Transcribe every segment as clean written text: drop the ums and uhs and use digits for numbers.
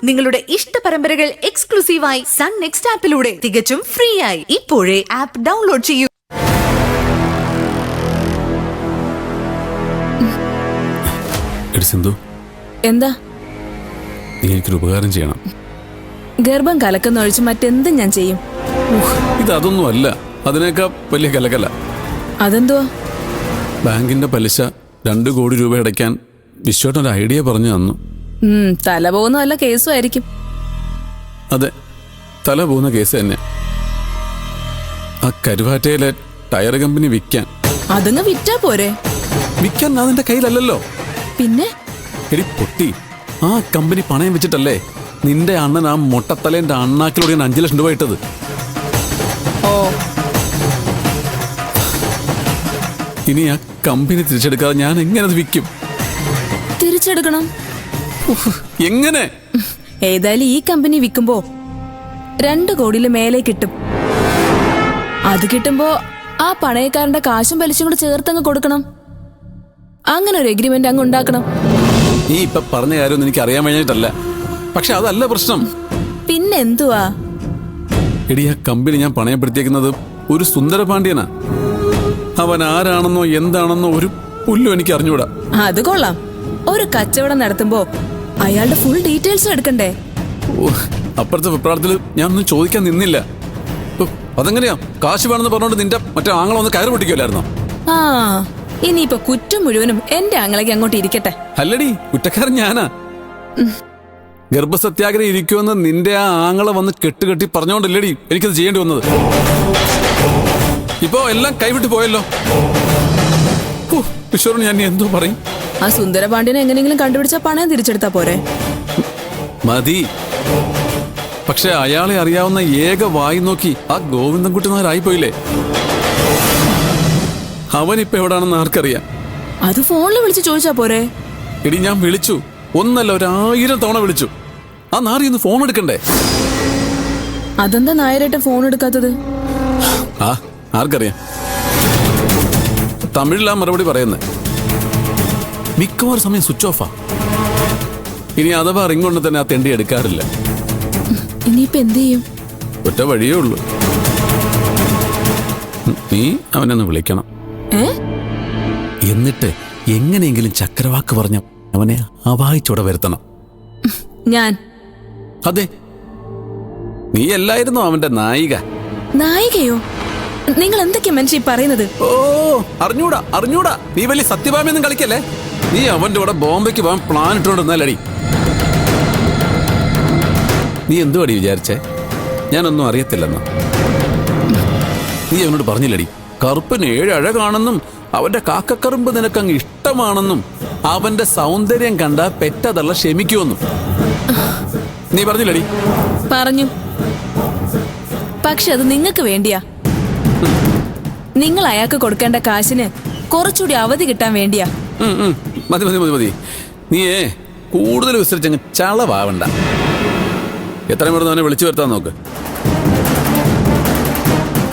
നിങ്ങളുടെ ഇഷ്ട പരമ്പരകൾ എക്സ്ക്ലൂസീവായി സൺ നെക്സ്റ്റ് ആപ്പിലൂടെ തികച്ചും ഫ്രീ ആയി ഇപ്പോഴേ ആപ്പ് ഡൗൺലോഡ് ചെയ്യൂ. സിന്ധു, എന്താ? നീ എനിക്കൊരു ഉപകാരം ചെയ്യണം. ഗർഭം കലക്കുന്നൊഴിച്ച് മറ്റെന്തും ഞാൻ ചെയ്യും. ഇതൊന്നും അല്ല, അതിനേക്കാൾ വലിയ കലകല. അതെന്തുവാ? ബാങ്കിന്റെ പലിശ 2 കോടി രൂപ അടയ്ക്കാൻ വിശ്വട്ടൻ ഒരു ഐഡിയ പറഞ്ഞു തന്നു. തല പോകുന്ന വല്ല കേസും ആയിരിക്കും. അതെ, തല പോകുന്ന കേസ് തന്നെ. ആ കരുവാറ്റയിലെ ടയർ കമ്പനി വിൽക്കാൻ. അതങ്ങ് വിറ്റാ പോരെ? വിൽക്കാൻ അതിന്റെ കയ്യിലല്ലല്ലോ. പിന്നെ എടി പൊട്ടി, ആ കമ്പനി പണയം വെച്ചിട്ടല്ലേ നിന്റെ അണ്ണൻ ആ മൊട്ടത്തലേന്റെ അണ്ണാക്കിലൂടെ 5 ലക്ഷം രൂപ ഇട്ടത്. ഓ, ഇനി ആ കമ്പനി തിരിച്ചെടുക്കാതെ ഞാൻ എങ്ങനെ അത് വിൽക്കും? തിരിച്ചെടുക്കണം. എങ്ങനെ? ഏതായാലും ഈ കമ്പനി വിൽക്കുമ്പോ 2 കോടിയില് മേലെ കിട്ടും. അത് കിട്ടുമ്പോ ആ പണയക്കാരന്റെ കാശും പലിശയും കൂടെ ചേർത്തങ്ങ് കൊടുക്കണം. അങ്ങനെ ഒരു എഗ്രിമെന്റ് അങ്ങ് ഉണ്ടാക്കണം. നീ ഇപ്പൊ പറഞ്ഞ കാര്യമൊന്നും എനിക്ക് അറിയാൻ കഴിഞ്ഞിട്ടല്ല, പക്ഷെ അതല്ല പ്രശ്നം. പിന്നെ എന്തുവാ? എടി, ആ കമ്പനി ഞാൻ പണയപ്പെടുത്തിയേക്കുന്നത് ഒരു സുന്ദരപാണ്ഡ്യനാ. അവൻ ആരാണെന്നോ എന്താണെന്നോ ഒരു പുല്ലും എനിക്ക് അറിഞ്ഞൂടാ. അത് കൊള്ളാം. ഒരു കച്ചവടം നടത്തുമ്പോ അയാളുടെ ഫുൾ ഡീറ്റെയിൽസ് എടുക്കണ്ടേ? അപ്പുറത്തെ വെപ്രാളത്തിൽ ഞാനൊന്നും ചോദിക്കാൻ നിന്നില്ല. അതെങ്ങനെയാ? കാശ് വേണമെന്ന് പറഞ്ഞോണ്ട് നിന്റെ മറ്റേ ആങ്ങളെ ഒന്ന് കയറ് പൊട്ടിക്കുമല്ലായിരുന്നോ? ആ, ഇനിയിപ്പൊ കുറ്റം മുഴുവനും എന്റെ ആങ്ങളേക്ക് അങ്ങോട്ട് ഇരിക്കട്ടെ. അല്ലടി, കുറ്റക്കാരൻ ഞാനാ. ഗർഭസത്യാഗ്രഹം ഇരിക്കുമെന്ന് നിന്റെ ആ ആങ്ങളെ വന്ന് കെട്ടുകെട്ടി പറഞ്ഞോണ്ടല്ലേടി എനിക്കത് ചെയ്യേണ്ടി വന്നത്. ഇപ്പോ എല്ലാം കൈവിട്ട് പോയല്ലോ. ഈശ്വരൻ, ഞാൻ എന്തോ പറയും. ആ സുന്ദരപാണ്ഡ്യനെ എങ്ങനെയെങ്കിലും കണ്ടുപിടിച്ച പണയം തിരിച്ചെടുത്താ പോരെ? മതി. പക്ഷെ അയാളെ അറിയാവുന്ന ഏക വായി നോക്കി ആ ഗോവിന്ദൻകുട്ടി നായരായിപ്പോയില്ലേ. അവനിപ്പോ എവിടാണെന്ന് ആർക്കറിയാം? അത് ഫോണിൽ വിളിച്ച് ചോദിച്ചാ പോരെ? എടി, ഞാൻ വിളിച്ചു, ഒന്നല്ല 1000 തവണ വിളിച്ചു. ആ നാറി ഒന്ന് ഫോൺ എടുക്കണ്ടേ? അതെന്താ നായരായിട്ട് ഫോൺ എടുക്കാത്തത്? ആർക്കറിയാം. തമിഴിലാ മറുപടി പറയുന്നത്. മിക്കവാറും സമയം സ്വിച്ച് ഓഫാ. ഇനി അഥവാ റിംഗ് കൊണ്ട് തന്നെ ആ തെണ്ടി എടുക്കാറില്ല. ഇനിയിപ്പോ എന്ത് ചെയ്യും? ഒറ്റ വഴിയേ ഉള്ളൂ. നീ അവനൊന്ന് വിളിക്കണം. എന്നിട്ട് എങ്ങനെയെങ്കിലും ചക്രവാക്ക് പറഞ്ഞ അവനെ അവായിച്ചോടെ വരുത്തണം. ഞാൻ? അതെ, നീ അല്ലായിരുന്നോ അവന്റെ നായിക? നായികയോ? നിങ്ങൾ എന്തൊക്കെയാ മനുഷ്യ പറയുന്നത്? ഓ, അറിഞ്ഞൂടാ. നീ വലിയ സത്യഭാമയൊന്നും കളിക്കല്ലേ. നീ അവന്റെ കൂടെ ബോംബെക്ക് പോകാൻ പ്ലാൻ ഇട്ടുകൊണ്ടിരുന്നല്ലടി. നീ എന്തുവാടി വിചാരിച്ചേ? ഞാനൊന്നും അറിയത്തില്ലെന്നോ? നീ അവനോട് പറഞ്ഞില്ലടി, കറുപ്പന് 7 അഴകാണെന്നും അവന്റെ കാക്കക്കറുമ്പ് നിനക്കങ്ങ് ഇഷ്ടമാണെന്നും അവന്റെ സൗന്ദര്യം കണ്ട പെറ്റതള്ള ക്ഷമിക്കുമെന്നും നീ പറഞ്ഞില്ലടി? പറഞ്ഞു. പക്ഷെ അത് നിങ്ങൾക്ക് വേണ്ടിയാ. നിങ്ങൾ അയാൾക്ക് കൊടുക്കേണ്ട കാശിന് കുറച്ചുകൂടി അവധി കിട്ടാൻ വേണ്ടിയാ. മതി. നീയേ കൂടുതൽ വിസ്തരിച്ചങ്ങ് ചളവാവണ്ട. എത്രയും പെട്ടെന്ന് അവനെ വിളിച്ചു വരുത്താൻ നോക്ക്.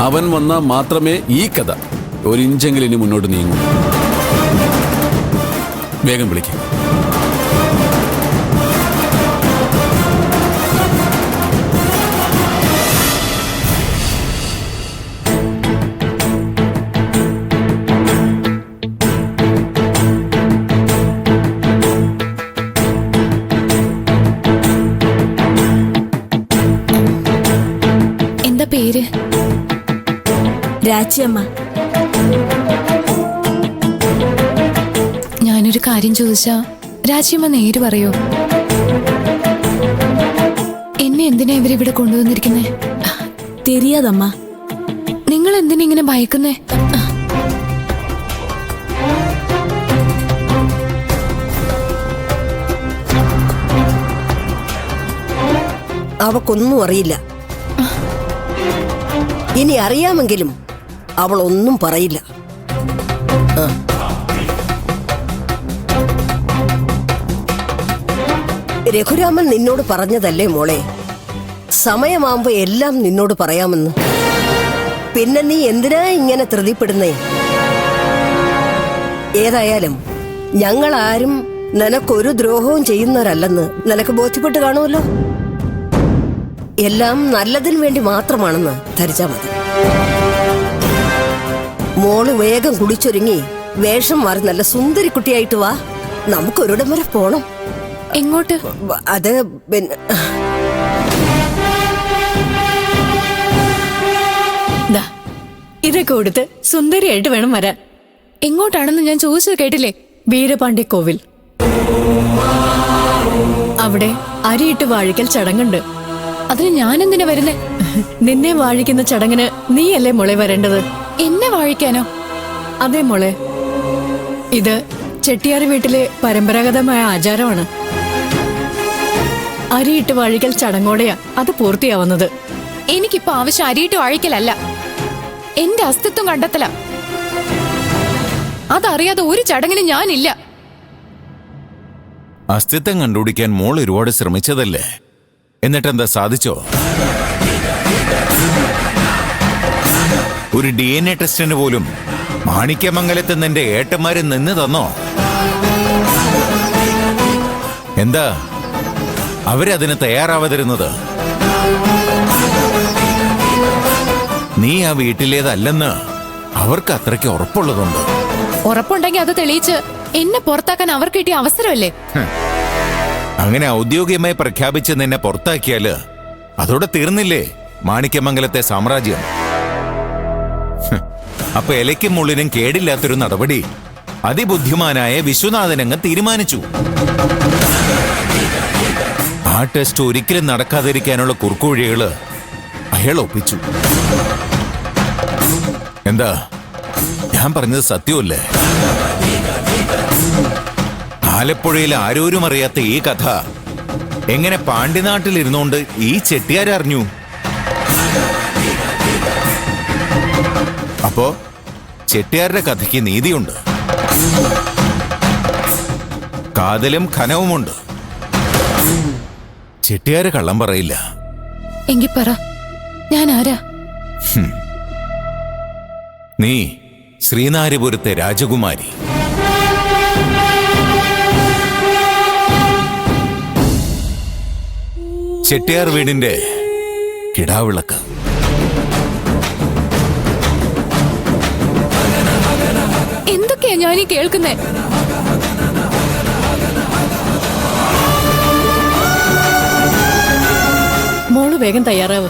അവൻ വന്നാൽ മാത്രമേ ഈ കഥ 1 ഇഞ്ചെങ്കിലും ഇനി മുന്നോട്ട് നീങ്ങൂ. വേഗം വിളിക്കും. എന്താ പേര്? രാച്ചിയമ്മ. ഞാനൊരു കാര്യം ചോദിച്ചാ രാച്ചിയമ്മ നേര് പറയോ? എന്നെ എന്തിനാ ഇവരിവിടെ കൊണ്ടുവന്നിരിക്കുന്നേ? തെരിയാതമ്മ. നിങ്ങൾ എന്തിനാ ഇങ്ങനെ ഭയക്കുന്നേ? അവക്കൊന്നും അറിയില്ല. ഇനി അറിയാമെങ്കിലും അവൾ ഒന്നും പറയില്ല. രഘുരാമൻ നിന്നോട് പറഞ്ഞതല്ലേ മോളെ, സമയമാകുമ്പോ എല്ലാം നിന്നോട് പറയാമെന്ന്. പിന്നെ നീ എന്തിനാ ഇങ്ങനെ ധൃതിപ്പെടുന്നേ? ഏതായാലും ഞങ്ങൾ ആരും നിനക്കൊരു ദ്രോഹവും ചെയ്യുന്നവരല്ലെന്ന് നിനക്ക് ബോധ്യപ്പെട്ട് കാണുമല്ലോ. എല്ലാം നല്ലതിന് വേണ്ടി മാത്രമാണെന്ന് ധരിച്ചാ മതി. മോള് വേഗം കുടിച്ചൊരുങ്ങി വേഷം മാറി നല്ല സുന്ദരി കുട്ടിയായിട്ട് വാ. നമുക്കൊരിടം വരെ പോണം. എങ്ങോട്ട്? അത് പിന്നെ ദാ, ഇതൊക്കെ കൊടുത്ത് സുന്ദരിയായിട്ട് വേണം വരാൻ. എങ്ങോട്ടാണെന്ന് ഞാൻ ചോദിച്ചത് കേട്ടില്ലേ? വീരപാണ്ഡ്യ കോവിൽ. അവിടെ അരിയിട്ട് വാഴിക്കൽ ചടങ്ങുണ്ട്. അതിന് ഞാൻ എന്തിനാ വരുന്നേ? നിന്നെ വാഴിക്കുന്ന ചടങ്ങിന് നീയല്ലേ മോളെ വരേണ്ടത്? എന്നെ വാഴിക്കാനോ? അതെ മോളെ, ഇത് ചെട്ടിയാർ വീട്ടിലെ പരമ്പരാഗതമായ ആചാരമാണ്. അരിയിട്ട് വാഴിക്കൽ ചടങ്ങോടെയാ അത് പൂർത്തിയാവുന്നത്. എനിക്കിപ്പോ ആവശ്യം അരിയിട്ട് വാഴിക്കലല്ല, എന്റെ അസ്തിത്വം കണ്ടെത്തല. അതറിയാതെ ഒരു ചടങ്ങിന് ഞാനില്ല. അസ്തിത്വം കണ്ടുപിടിക്കാൻ മോൾ ഒരുപാട് ശ്രമിച്ചതല്ലേ? എന്നിട്ടെന്താ സാധിച്ചോ? ഒരു DNA ടെസ്റ്റിന് പോലും മാണിക്യമംഗലത്ത് നിന്റെ ഏട്ടന്മാര് നിന്ന് തന്നോ? എന്താ അവരതിന് തയ്യാറാവാതിരുന്നത്? നീ ആ വീട്ടിലേതല്ലെന്ന് അവർക്ക് അത്രയ്ക്ക് ഉറപ്പുള്ളതുണ്ട്. ഉറപ്പുണ്ടെങ്കിൽ അത് തെളിയിച്ച് എന്നെ പുറത്താക്കാൻ അവർക്ക് കിട്ടിയ അവസരമല്ലേ? അങ്ങനെ ഔദ്യോഗികമായി പ്രഖ്യാപിച്ച് നിന്നെ പുറത്താക്കിയാല് അതോടെ തീർന്നില്ലേ മാണിക്യമംഗലത്തെ സാമ്രാജ്യം? അപ്പൊ ഇലയ്ക്കും മുള്ളിനും കേടില്ലാത്തൊരു നടപടി അതിബുദ്ധിമാനായ വിശ്വനാഥനങ്ങ് തീരുമാനിച്ചു. ആ ടെസ്റ്റ് ഒരിക്കലും നടക്കാതിരിക്കാനുള്ള കുറുക്കുവഴികള് അയാൾ ഒപ്പിച്ചു. എന്താ ഞാൻ പറഞ്ഞത് സത്യമല്ലേ? ആലപ്പുഴയിൽ ആരോരും അറിയാത്ത ഈ കഥ എങ്ങനെ പാണ്ഡ്യനാട്ടിലിരുന്നോണ്ട് ഈ ചെട്ടിയാരറിഞ്ഞു? അപ്പോ ചെട്ടിയാരുടെ കഥയ്ക്ക് നീതിയുണ്ട്, കാതലും ഖനവുമുണ്ട്. ചെട്ടിയാര് കള്ളം പറയില്ല. എങ്കി പറ, ഞാൻ ആരാ? നീ ശ്രീനാരിപുരത്തെ രാജകുമാരി. ചെട്ടിയാർ വീടിന്റെ കിടാവിളക്ക്. എന്തൊക്കെയാ ഞാനീ കേൾക്കുന്നേ? മോള് വേഗം തയ്യാറാവ്.